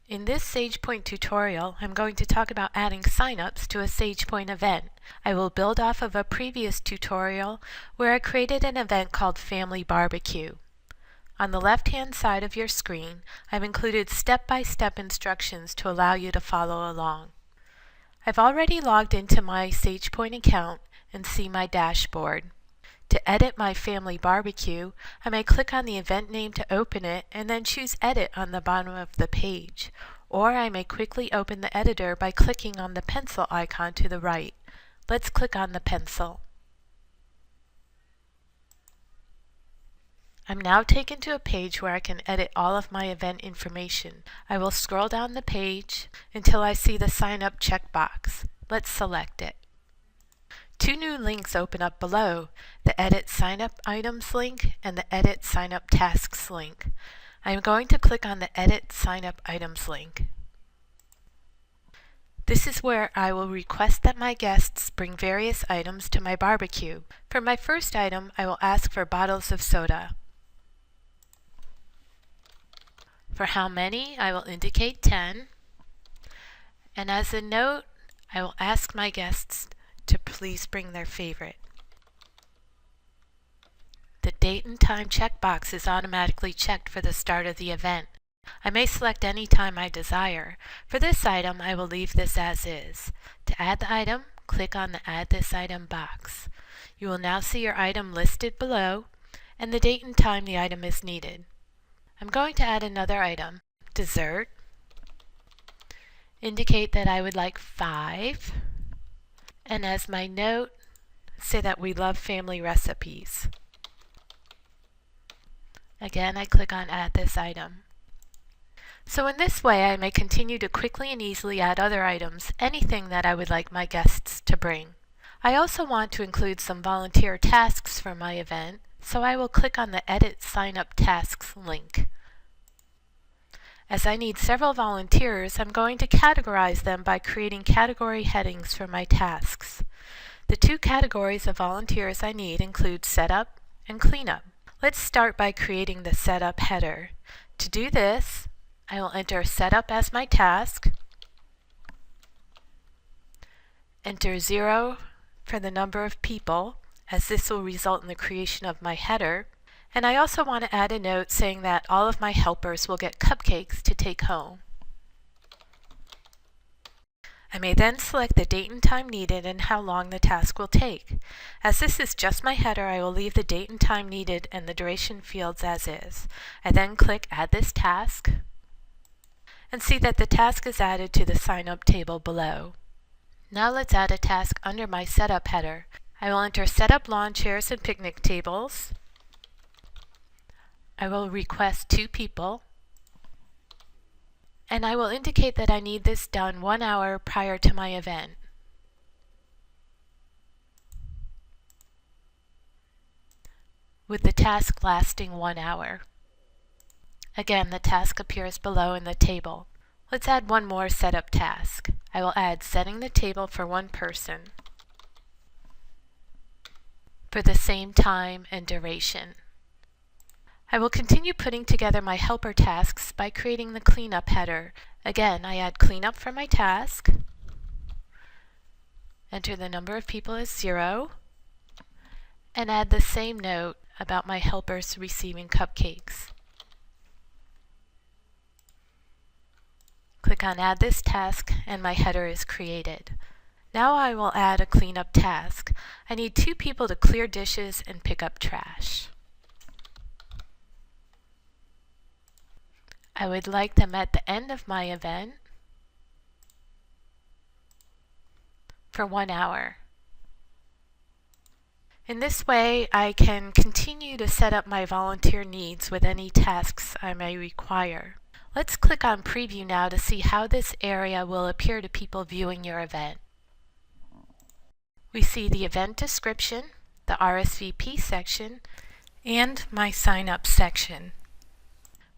In this Sagepoint tutorial, I'm going to talk about adding signups to a Sagepoint event. I will build off of a previous tutorial where I created an event called Family Barbecue. On the left-hand side of your screen, I've included step-by-step instructions to allow you to follow along. I've already logged into my Sagepoint account and see my dashboard. To edit my Family Barbecue, I may click on the event name to open it and then choose Edit on the bottom of the page. Or I may quickly open the editor by clicking on the pencil icon to the right. Let's click on the pencil. I'm now taken to a page where I can edit all of my event information. I will scroll down the page until I see the Sign Up checkbox. Let's select it. Two new links open up below, the Edit Sign Up Items link and the Edit Sign Up Tasks link. I'm going to click on the Edit Sign Up Items link. This is where I will request that my guests bring various items to my barbecue. For my first item, I will ask for bottles of soda. For how many, I will indicate 10. And as a note, I will ask my guests to please bring their favorite. The date and time checkbox is automatically checked for the start of the event. I may select any time I desire. For this item, I will leave this as is. To add the item, click on the Add This Item box. You will now see your item listed below and the date and time the item is needed. I'm going to add another item, dessert. Indicate that I would like 5. And as my note, say that we love family recipes. Again, I click on Add This Item. So in this way, I may continue to quickly and easily add other items, anything that I would like my guests to bring. I also want to include some volunteer tasks for my event, so I will click on the Edit Sign Up Tasks link. As I need several volunteers, I'm going to categorize them by creating category headings for my tasks. The two categories of volunteers I need include Setup and Cleanup. Let's start by creating the Setup header. To do this, I will enter Setup as my task, enter 0 for the number of people, as this will result in the creation of my header. And I also want to add a note saying that all of my helpers will get cupcakes to take home. I may then select the date and time needed and how long the task will take. As this is just my header, I will leave the date and time needed and the duration fields as is. I then click Add This Task and see that the task is added to the Sign Up table below. Now let's add a task under my Setup header. I will enter Setup lawn chairs and picnic tables. I will request 2 people, and I will indicate that I need this done 1 hour prior to my event. With the task lasting 1 hour. Again, the task appears below in the table. Let's add one more setup task. I will add setting the table for 1 person for the same time and duration. I will continue putting together my helper tasks by creating the cleanup header. Again, I add cleanup for my task, enter the number of people as 0, and add the same note about my helpers receiving cupcakes. Click on Add This Task and my header is created. Now I will add a cleanup task. I need 2 people to clear dishes and pick up trash. I would like them at the end of my event for 1 hour. In this way, I can continue to set up my volunteer needs with any tasks I may require. Let's click on Preview now to see how this area will appear to people viewing your event. We see the event description, the RSVP section, and my Sign Up section,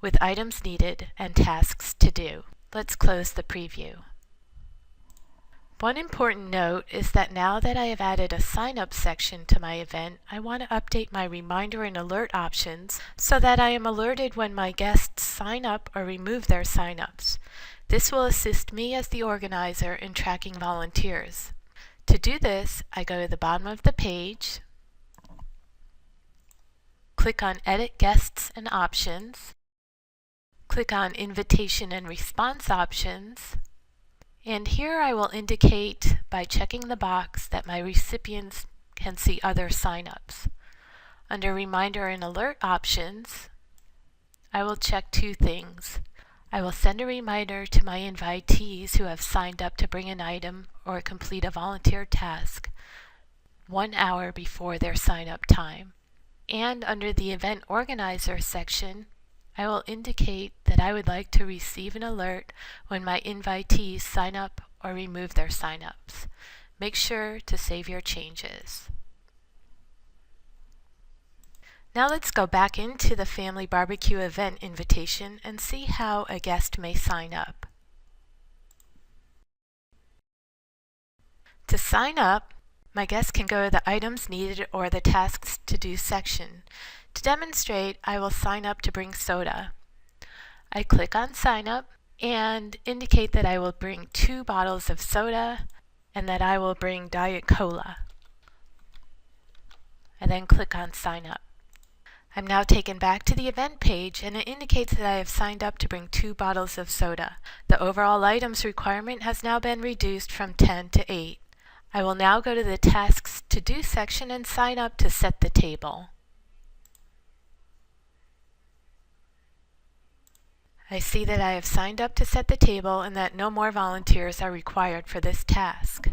with items needed and tasks to do. Let's close the preview. One important note is that now that I have added a sign-up section to my event, I want to update my reminder and alert options so that I am alerted when my guests sign up or remove their sign-ups. This will assist me as the organizer in tracking volunteers. To do this, I go to the bottom of the page, click on Edit Guests and Options, click on Invitation and Response Options, and here I will indicate by checking the box that my recipients can see other signups. Under Reminder and Alert options, I will check two things. I will send a reminder to my invitees who have signed up to bring an item or complete a volunteer task 1 hour before their sign-up time. And under the Event Organizer section, I will indicate that I would like to receive an alert when my invitees sign up or remove their sign-ups. Make sure to save your changes. Now let's go back into the Family Barbecue event invitation and see how a guest may sign up. To sign up, my guest can go to the Items Needed or the Tasks to Do section. To demonstrate, I will sign up to bring soda. I click on Sign Up and indicate that I will bring 2 bottles of soda and that I will bring Diet Cola. I then click on Sign Up. I'm now taken back to the event page and it indicates that I have signed up to bring 2 bottles of soda. The overall items requirement has now been reduced from 10 to 8. I will now go to the Tasks to Do section and sign up to set the table. I see that I have signed up to set the table and that no more volunteers are required for this task.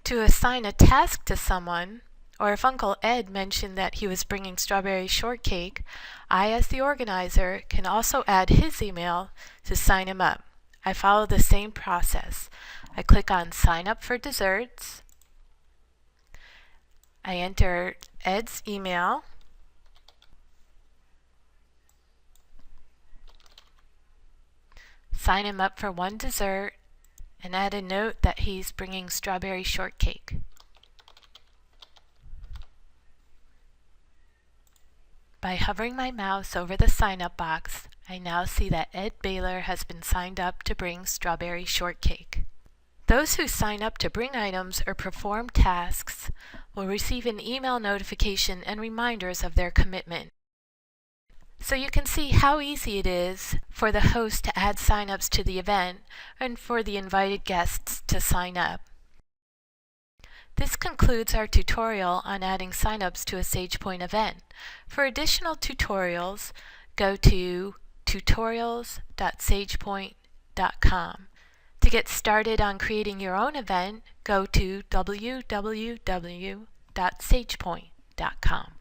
To assign a task to someone, or if Uncle Ed mentioned that he was bringing strawberry shortcake, I, as the organizer, can also add his email to sign him up. I follow the same process. I click on Sign Up for Desserts. I enter Ed's email. Sign him up for 1 dessert and add a note that he's bringing strawberry shortcake. By hovering my mouse over the sign-up box, I now see that Ed Baylor has been signed up to bring strawberry shortcake. Those who sign up to bring items or perform tasks will receive an email notification and reminders of their commitment. So you can see how easy it is for the host to add signups to the event and for the invited guests to sign up. This concludes our tutorial on adding signups to a Sagepoint event. For additional tutorials, go to tutorials.sagepoint.com. To get started on creating your own event, go to www.sagepoint.com.